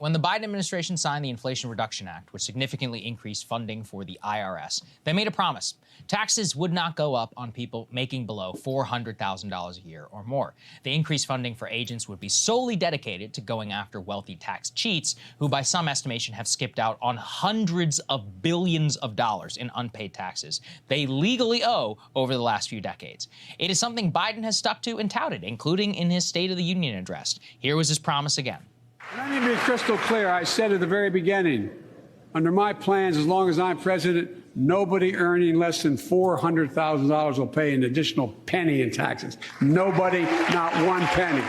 When the Biden administration signed the Inflation Reduction Act, which significantly increased funding for the IRS, they made a promise. Taxes would not go up on people making below $400,000 a year or more. The increased funding for agents would be solely dedicated to going after wealthy tax cheats who, by some estimation, have skipped out on hundreds of billions of dollars in unpaid taxes they legally owe over the last few decades. It is something Biden has stuck to and touted, including in his State of the Union address. Here was his promise again. And I need to be crystal clear. I said at the very beginning, under my plans, as long as I'm president, nobody earning less than $400,000 will pay an additional penny in taxes. Nobody, not one penny.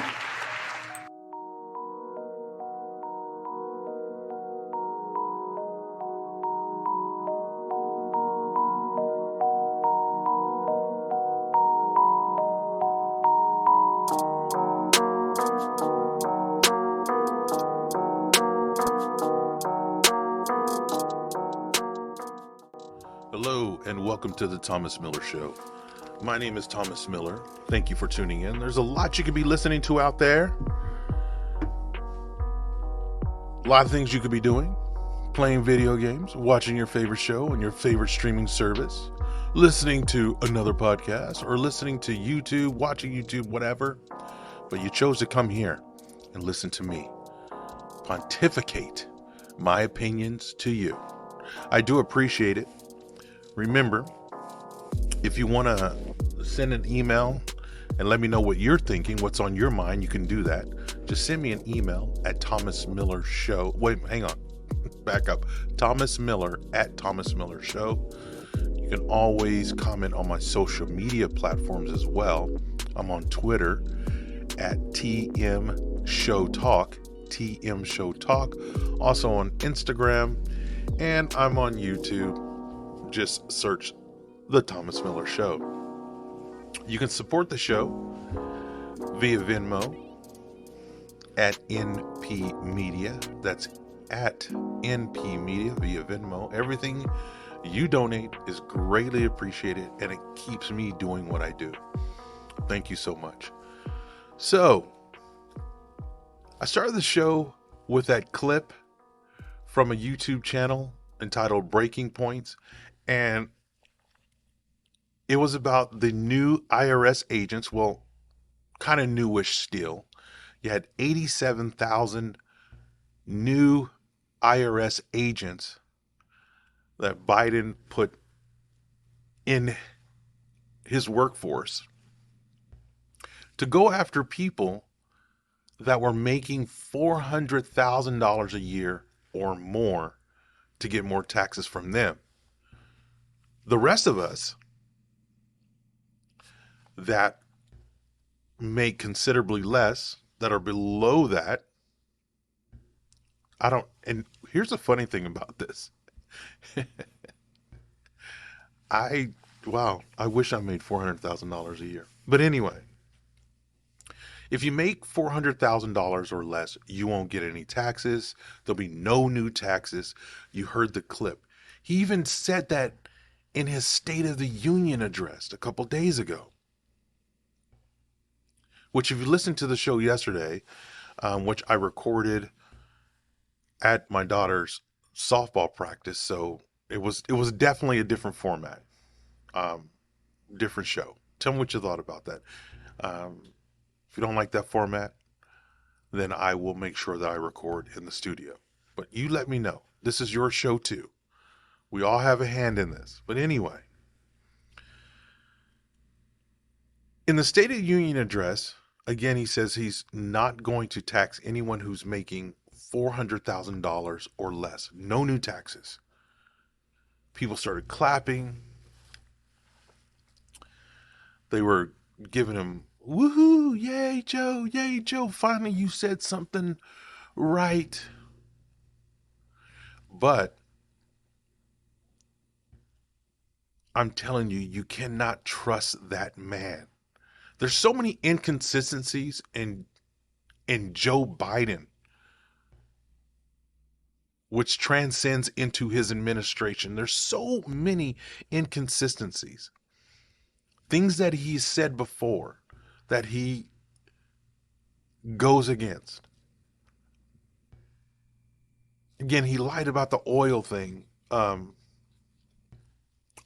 Hello and welcome to the Thomas Miller Show. My name is Thomas Miller. Thank you for tuning in. There's a lot you could be listening to out there. A lot of things you could be doing. Playing video games, watching your favorite show on your favorite streaming service, listening to another podcast, or listening to YouTube, watching YouTube, whatever. But you chose to come here and listen to me pontificate my opinions to you. I do appreciate it. Remember, if you want to send an email and let me know what you're thinking, what's on your mind, you can do that. Just send me an email at Thomas Miller Show. Wait, hang on. Back up. Thomas Miller at Thomas Miller Show. You can always comment on my social media platforms as well. I'm on Twitter at TM Show Talk. TM Show Talk. Also on Instagram. And I'm on YouTube. Just search The Thomas Miller Show. You can support the show via Venmo at NP Media. That's at NP Media via Venmo. Everything you donate is greatly appreciated and it keeps me doing what I do. Thank you so much. So, I started the show with that clip from a YouTube channel entitled Breaking Points. And it was about the new IRS agents, well, kind of newish still. You had 87,000 new IRS agents that Biden put in his workforce to go after people that were making $400,000 a year or more to get more taxes from them. The rest of us that make considerably less, that are below that, and here's the funny thing about this. I wish I made $400,000 a year. But anyway, if you make $400,000 or less, you won't get any taxes. There'll be no new taxes. You heard the clip. He even said that in his State of the Union address a couple days ago. Which, if you listened to the show yesterday, which I recorded at my daughter's softball practice, so it was definitely a different format, different show. Tell me what you thought about that. If you don't like that format, then I will make sure that I record in the studio. But you let me know. This is your show too. We all have a hand in this. But anyway, in the State of the Union address, again, he says he's not going to tax anyone who's making $400,000 or less. No new taxes. People started clapping. They were giving him, woohoo, yay, Joe, finally you said something right. But I'm telling you, you cannot trust that man. There's so many inconsistencies in Joe Biden, which transcends into his administration. There's so many inconsistencies. Things that he's said before that he goes against. Again, he lied about the oil thing,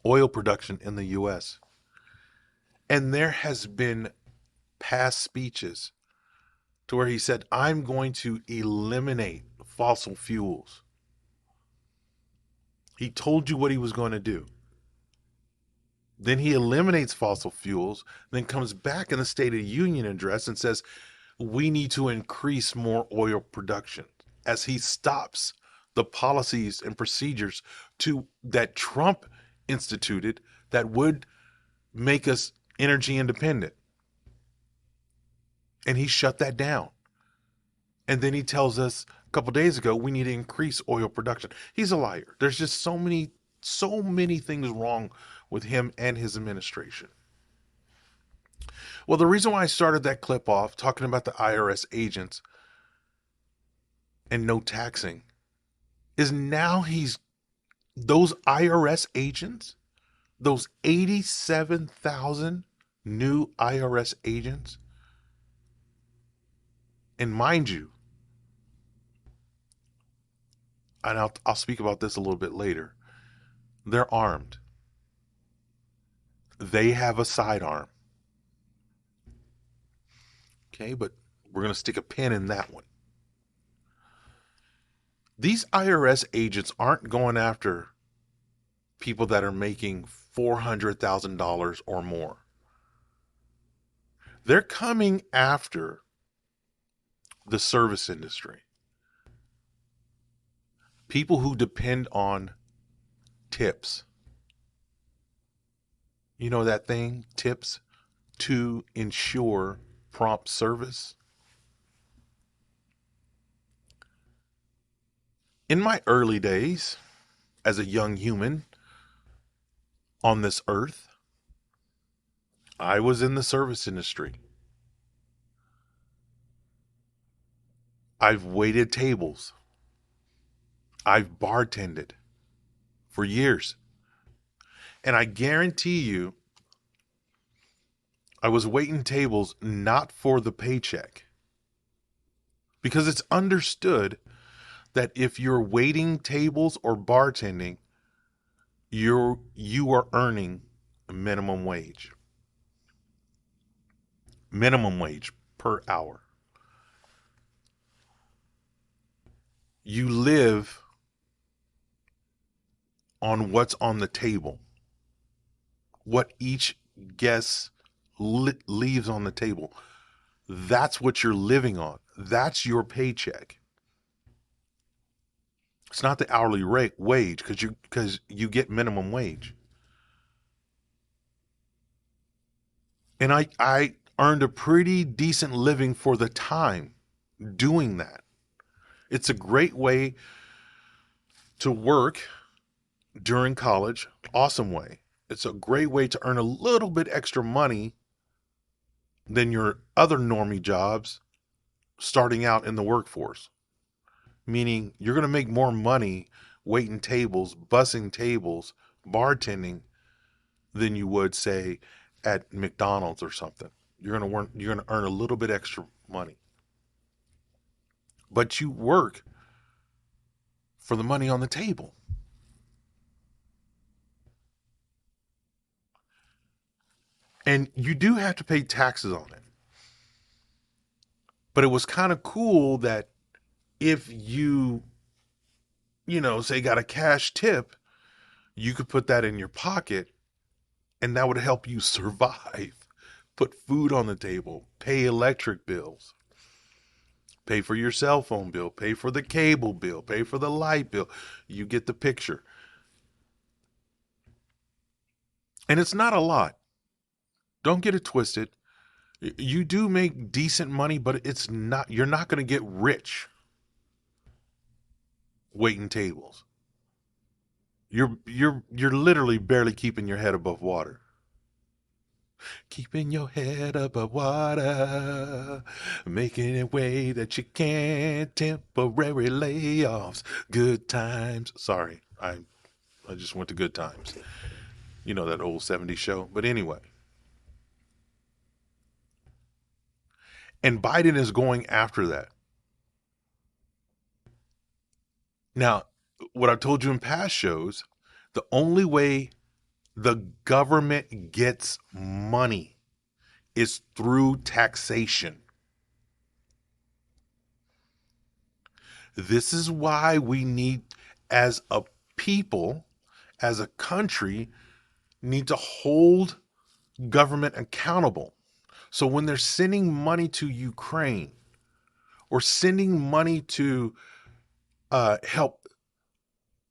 oil production in the U.S. And there has been past speeches to where he said, I'm going to eliminate fossil fuels. He told you what he was going to do. Then he eliminates fossil fuels, then comes back in the State of the Union address and says, we need to increase more oil production, as he stops the policies and procedures that Trump instituted that would make us energy independent. And he shut that down. And then he tells us a couple days ago, we need to increase oil production. He's a liar. There's just so many things wrong with him and his administration. Well, the reason why I started that clip off talking about the IRS agents and no taxing is now those IRS agents, those 87,000 new IRS agents, and mind you, and I'll speak about this a little bit later, they're armed. They have a sidearm. Okay, but we're going to stick a pin in that one. These IRS agents aren't going after people that are making $400,000 or more. They're coming after the service industry. People who depend on tips. You know that thing, tips, to ensure prompt service? In my early days, as a young human on this earth, I was in the service industry. I've waited tables. I've bartended for years. And I guarantee you, I was waiting tables not for the paycheck. Because it's understood that if you're waiting tables or bartending, you are earning a minimum wage. Minimum wage per hour. You live on what's on the table. What each guest leaves on the table. That's what you're living on. That's your paycheck. It's not the hourly rate wage because you get minimum wage. And I earned a pretty decent living for the time doing that. It's a great way to work during college. Awesome way. It's a great way to earn a little bit extra money than your other normie jobs starting out in the workforce. Meaning you're going to make more money waiting tables, bussing tables, bartending than you would, say, at McDonald's or something. You're going to earn a little bit extra money. But you work for the money on the table. And you do have to pay taxes on it. But it was kind of cool that if you say got a cash tip, you could put that in your pocket and that would help you survive. Put food on the table, pay electric bills, pay for your cell phone bill, pay for the cable bill, pay for the light bill. You get the picture. And it's not a lot. Don't get it twisted. You do make decent money, but you're not going to get rich waiting tables. You're literally barely keeping your head above water. Keeping your head above water, making a way that you can't, temporary layoffs, good times. Sorry, I just went to Good Times. You know that old 70s show. But anyway. And Biden is going after that. Now, what I've told you in past shows, the only way the government gets money is through taxation. This is why we need, as a people, as a country, need to hold government accountable. So when they're sending money to Ukraine or sending money to help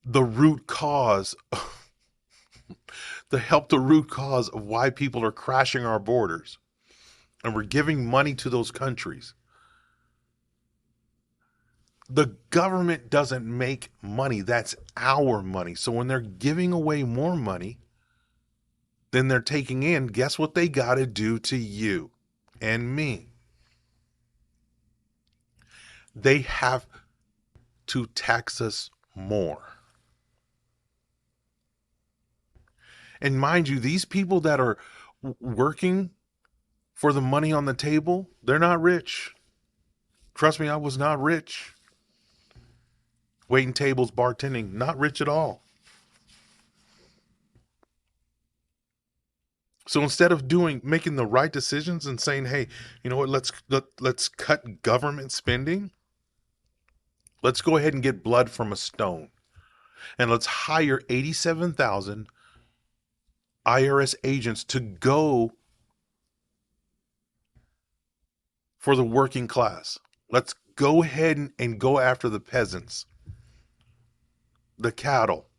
the root cause, the root cause of why people are crashing our borders, and we're giving money to those countries, the government doesn't make money. That's our money. So when they're giving away more money than they're taking in, guess what they got to do to you and me? They have to tax us more. And mind you, these people that are working for the money on the table, they're not rich. Trust me, I was not rich. Waiting tables, bartending, not rich at all. So instead of making the right decisions and saying, "Hey, you know what? Let's cut government spending. Let's go ahead and get blood from a stone, and let's hire 87,000 IRS agents to go for the working class. Let's go ahead and go after the peasants, the cattle,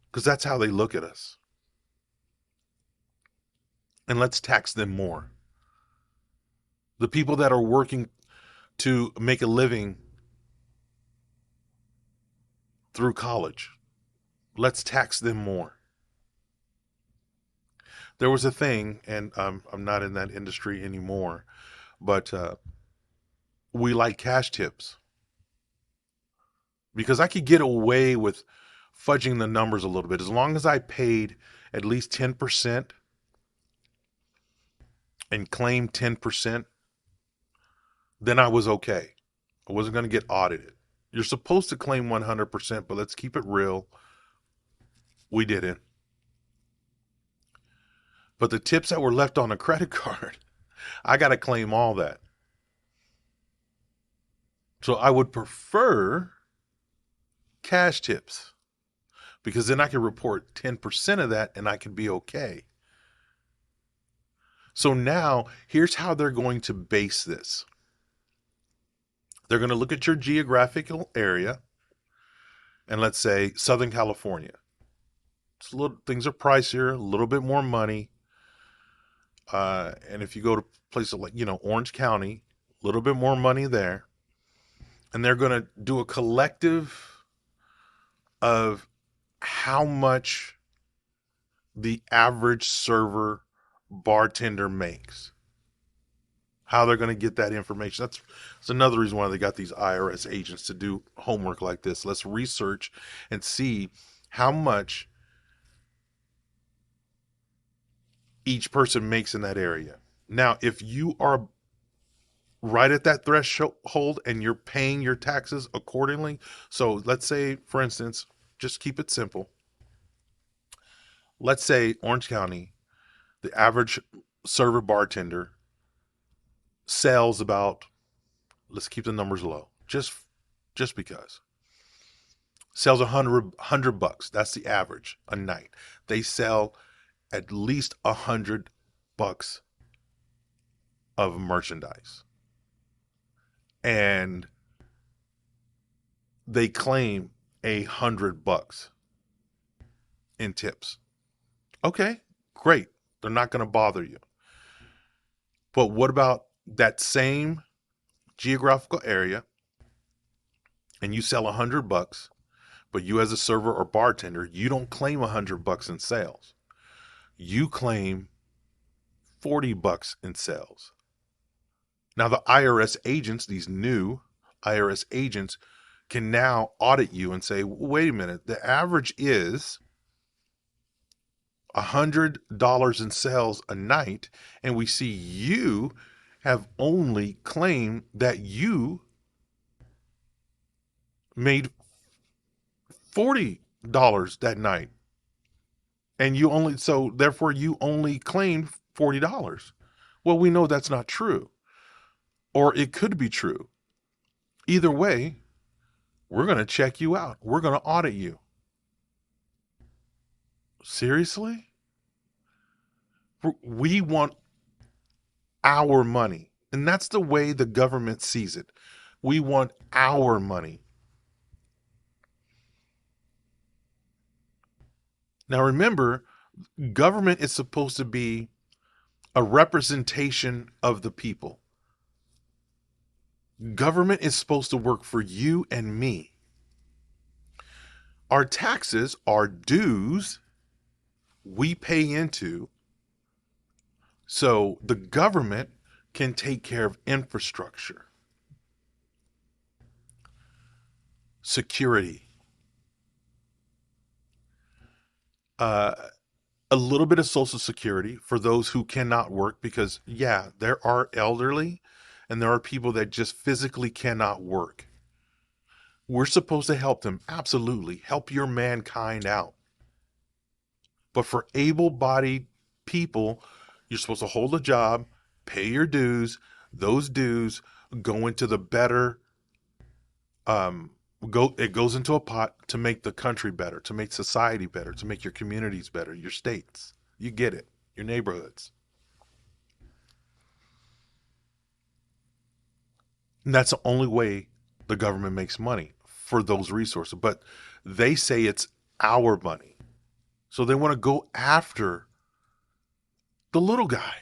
because that's how they look at us. And let's tax them more. The people that are working to make a living through college, let's tax them more." There was a thing, and I'm not in that industry anymore, but we like cash tips because I could get away with fudging the numbers a little bit as long as I paid at least 10% and claimed 10%. Then I was okay. I wasn't going to get audited. You're supposed to claim 100%, but let's keep it real. We didn't. But the tips that were left on a credit card, I got to claim all that. So I would prefer cash tips because then I can report 10% of that and I can be okay. So now here's how they're going to base this. They're going to look at your geographical area, and let's say Southern California. Things are pricier, a little bit more money. And if you go to places like, Orange County, a little bit more money there. And they're going to do a collective of how much the average server bartender makes. How they're going to get that information. That's another reason why they got these IRS agents to do homework like this. Let's research and see how much each person makes in that area. Now, if you are right at that threshold and you're paying your taxes accordingly, so let's say, for instance, just keep it simple. Let's say Orange County, the average server bartender sells about, let's keep the numbers low, just because. Sells $100. That's the average a night. They sell at least $100 of merchandise. And they claim $100 in tips. Okay, great. They're not going to bother you. But what about that same geographical area and you sell $100, but you as a server or bartender, you don't claim $100 in sales. You claim $40 in sales. Now the IRS agents, these new IRS agents, can now audit you and say, wait a minute, the average is $100 in sales a night, and we see you have only claimed that you made $40 that night. And therefore you only claimed $40. Well, we know that's not true. Or it could be true. Either way, we're going to check you out. We're going to audit you. Seriously? We want our money. And that's the way the government sees it. We want our money. Now remember, government is supposed to be a representation of the people. Government is supposed to work for you and me. Our taxes are dues we pay into so the government can take care of infrastructure, security, a little bit of Social Security for those who cannot work, because, yeah, there are elderly and there are people that just physically cannot work. We're supposed to help them. Absolutely. Help your mankind out. But for able-bodied people, you're supposed to hold a job, pay your dues. Those dues go into the better, it goes into a pot to make the country better, to make society better, to make your communities better, your states. You get it. Your neighborhoods. And that's the only way the government makes money, for those resources. But they say it's our money. So they want to go after the little guy.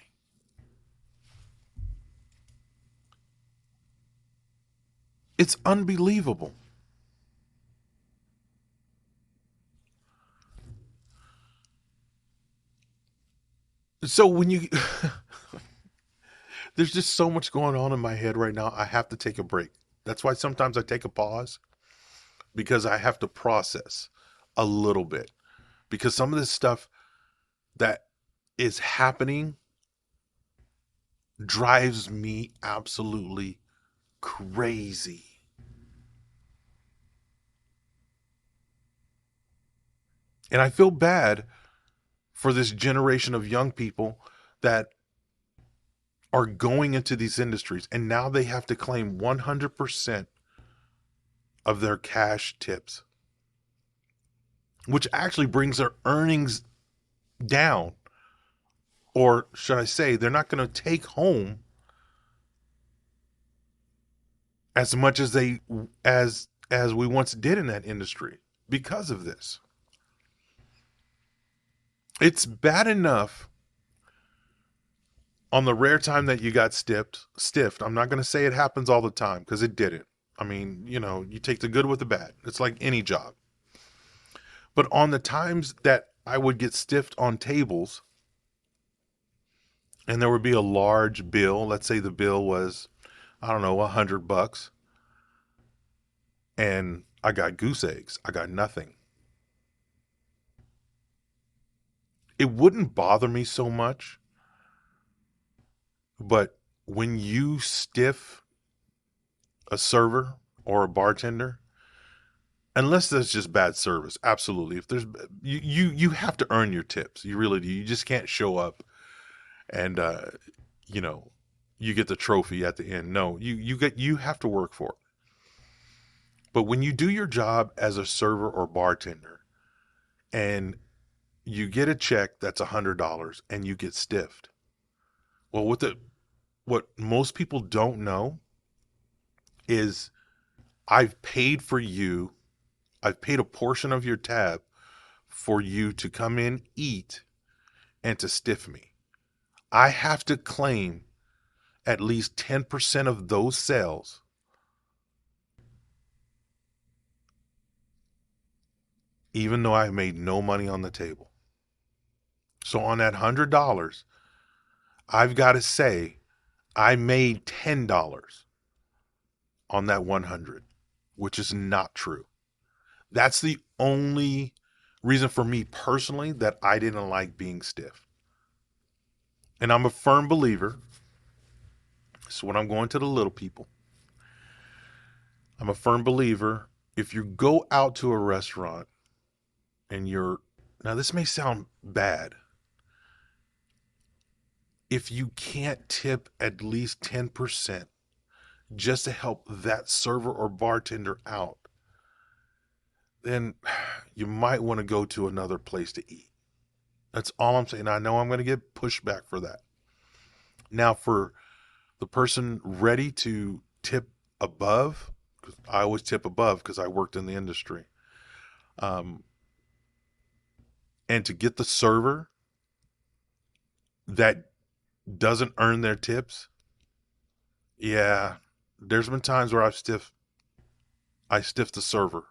It's unbelievable. So when you there's just so much going on in my head right now. I have to take a break. That's why sometimes I take a pause, because I have to process a little bit, because some of this stuff that is happening drives me absolutely crazy. And I feel bad for this generation of young people that are going into these industries, and now they have to claim 100% of their cash tips, which actually brings their earnings down. Or should I say, they're not going to take home as much as we once did in that industry because of this. It's bad enough on the rare time that you got stiffed. I'm not going to say it happens all the time, because it didn't. I mean, you take the good with the bad. It's like any job. But on the times that I would get stiffed on tables, and there would be a large bill, let's say the bill was, I don't know, $100, and I got goose eggs. I got nothing. It wouldn't bother me so much. But when you stiff a server or a bartender, unless there's just bad service, absolutely. If there's you have to earn your tips. You really do. You just can't show up and you get the trophy at the end. No, you have to work for it. But when you do your job as a server or bartender and you get a check that's $100 and you get stiffed, well, what most people don't know is I've paid for you. I've paid a portion of your tab for you to come in, eat, and to stiff me. I have to claim at least 10% of those sales, even though I made no money on the table. So on that $100, I've got to say I made $10 on that 100, which is not true. That's the only reason for me personally that I didn't like being stiff. And I'm a firm believer. So when I'm going to the little people, I'm a firm believer if you go out to a restaurant and now this may sound bad. If you can't tip at least 10% just to help that server or bartender out, then you might want to go to another place to eat. That's all I'm saying. I know I'm going to get pushback for that. Now, for the person ready to tip above, because I always tip above because I worked in the industry, and to get the server that doesn't earn their tips, yeah, there's been times where I stiffed the server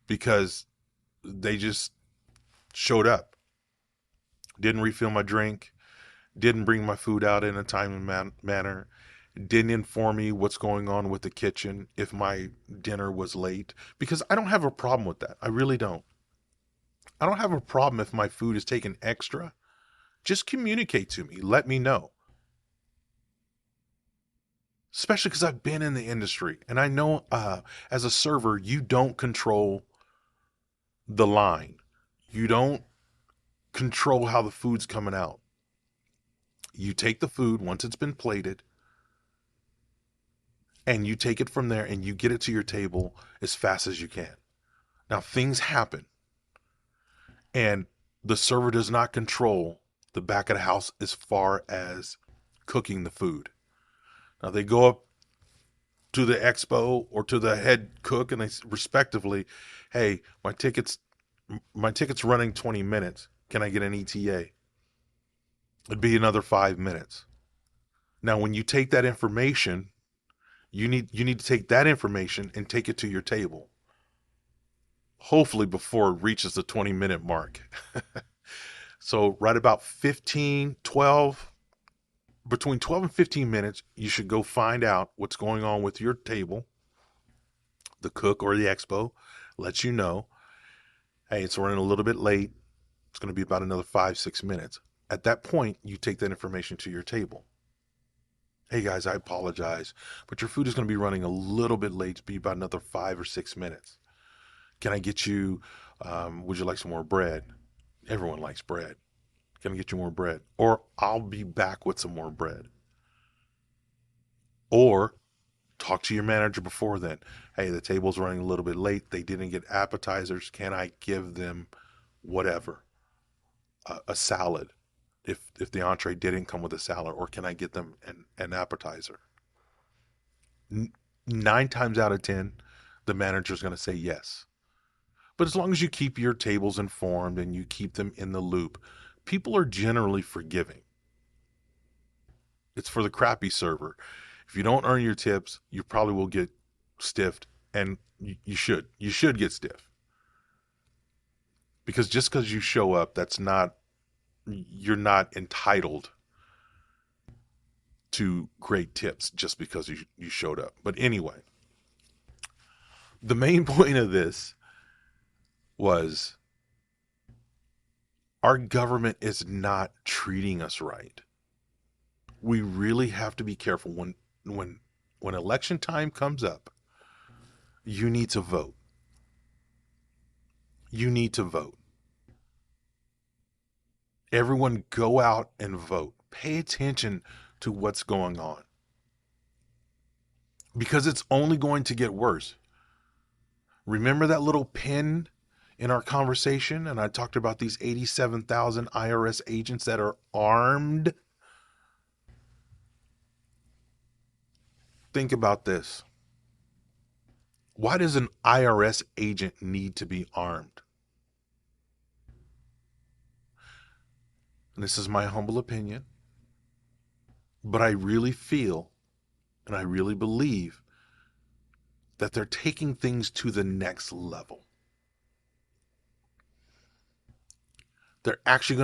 because they just showed up, didn't refill my drink, didn't bring my food out in a timely manner, didn't inform me what's going on with the kitchen if my dinner was late, because I don't have a problem with that. I really don't. I don't have a problem if my food is taken extra. Just communicate to me. Let me know. Especially because I've been in the industry and I know as a server, you don't control the line. You don't control how the food's coming out. You take the food once it's been plated and you take it from there and you get it to your table as fast as you can. Now, things happen and the server does not control the back of the house as far as cooking the food. Now, they go up to the expo or to the head cook and they respectively, hey, my ticket's running 20 minutes. Can I get an ETA? It'd be another 5 minutes. Now, when you take that information, you need to take that information and take it to your table. Hopefully before it reaches the 20-minute mark. So right about between 12 and 15 minutes, you should go find out what's going on with your table. The cook or the expo lets you know, hey, it's running a little bit late. It's going to be about another 5-6 minutes. At that point, you take that information to your table. Hey guys, I apologize, but your food is going to be running a little bit late. To be about another 5 or 6 minutes. Can I get you, would you like some more bread? Everyone likes bread. Can I get you more bread? Or I'll be back with some more bread. Or talk to your manager before then. Hey, the table's running a little bit late. They didn't get appetizers. Can I give them whatever? A salad if the entree didn't come with a salad, or can I get them an appetizer? 9 times out of 10, the manager's going to say yes. But as long as you keep your tables informed and you keep them in the loop, people are generally forgiving. It's for the crappy server. If you don't earn your tips, you probably will get stiffed, and you should. You should get stiff. Because just because you show up, you're not entitled to great tips just because you showed up. But anyway, the main point of this was our government is not treating us right. We really have to be careful when election time comes up. You need to vote. You need to vote. Everyone go out and vote. Pay attention to what's going on. Because it's only going to get worse. Remember that little pin in our conversation? And I talked about these 87,000 IRS agents that are armed. Think about this. Why does an IRS agent need to be armed? And this is my humble opinion, but I really feel and I really believe that they're taking things to the next level. It's actually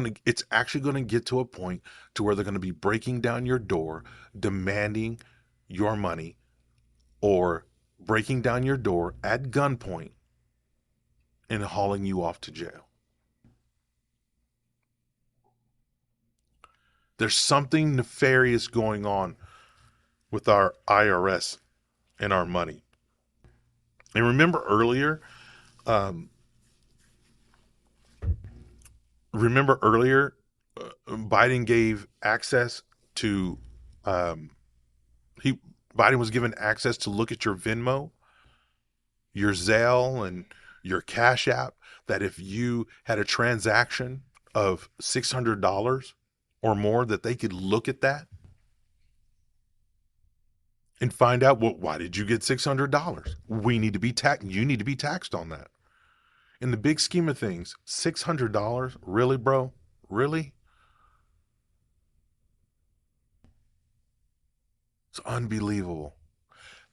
going to get to a point to where they're going to be breaking down your door, demanding your money, or breaking down your door at gunpoint and hauling you off to jail. There's something nefarious going on with our IRS and our money. And remember earlier, Biden gave access to, um, he Biden was given access to look at your Venmo, your Zelle, and your Cash App. That if you had a transaction of $600 or more, that they could look at that and find out, well, why did you get $600? We need to be taxed. You need to be taxed on that. In the big scheme of things, $600, really, bro? Really? It's unbelievable.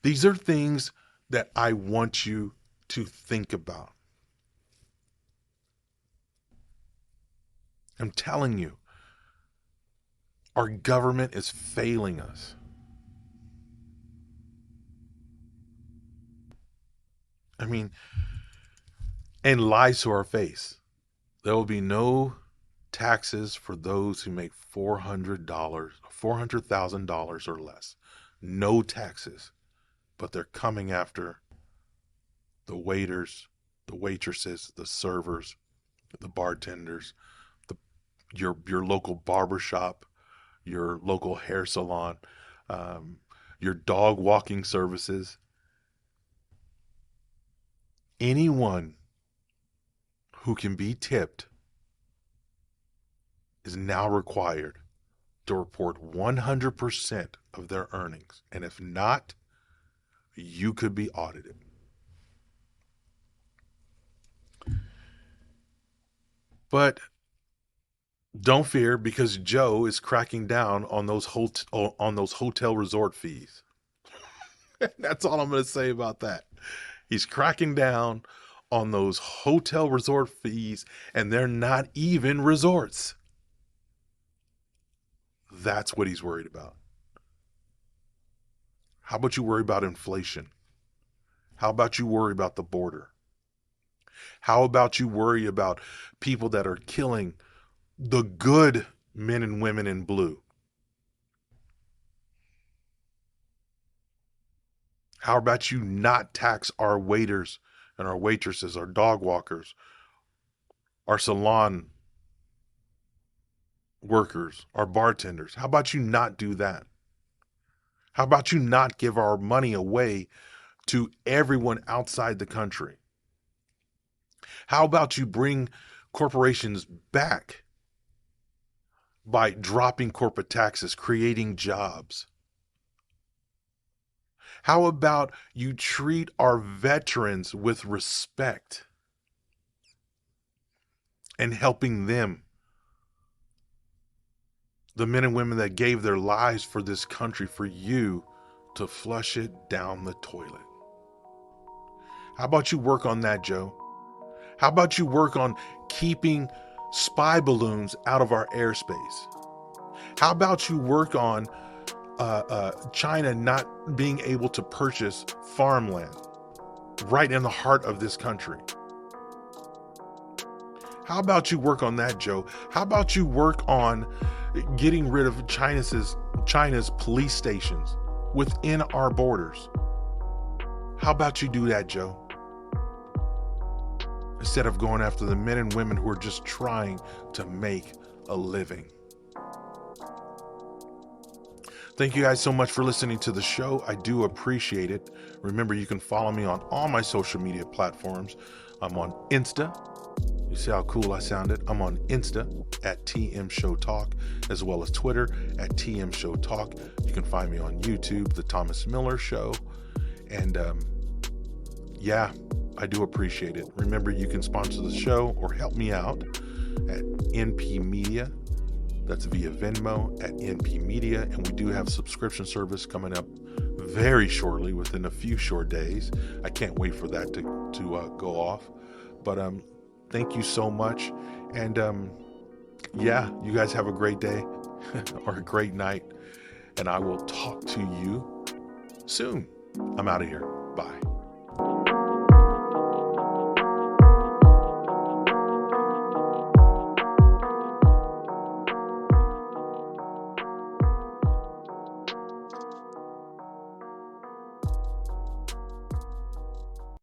These are things that I want you to think about. I'm telling you, our government is failing us. I mean, and lies to our face. There will be no taxes for those who make $400,000 or less. No taxes. But they're coming after the waiters, the waitresses, the servers, the bartenders, your local barbershop, your local hair salon, your dog walking services. Anyone who can be tipped is now required to report 100% of their earnings. And if not, you could be audited. But don't fear, because Joe is cracking down on those hotel resort fees. That's all I'm going to say about that. He's cracking down on those hotel resort fees, and they're not even resorts. That's what he's worried about. How about you worry about inflation? How about you worry about the border? How about you worry about people that are killing the good men and women in blue? How about you not tax our waiters and our waitresses, our dog walkers, our salon workers, our bartenders? How about you not do that? How about you not give our money away to everyone outside the country? How about you bring corporations back by dropping corporate taxes, creating jobs? How about you treat our veterans with respect and helping them, the men and women that gave their lives for this country, for you to flush it down the toilet? How about you work on that, Joe? How about you work on keeping spy balloons out of our airspace? How about you work on China not being able to purchase farmland right in the heart of this country? How about you work on that, Joe? How about you work on getting rid of China's police stations within our borders? How about you do that, Joe? Instead of going after the men and women who are just trying to make a living. Thank you guys so much for listening to the show. I do appreciate it. Remember, you can follow me on all my social media platforms. I'm on Insta. You see how cool I sounded? I'm on Insta at TM Show Talk, as well as Twitter at TM Show Talk. You can find me on YouTube, The Thomas Miller Show. And yeah, I do appreciate it. Remember, you can sponsor the show or help me out at NP Media. That's via Venmo at NP Media. And we do have a subscription service coming up very shortly, within a few short days. I can't wait for that to go off. But thank you so much. And yeah, you guys have a great day or a great night. And I will talk to you soon. I'm out of here. Bye.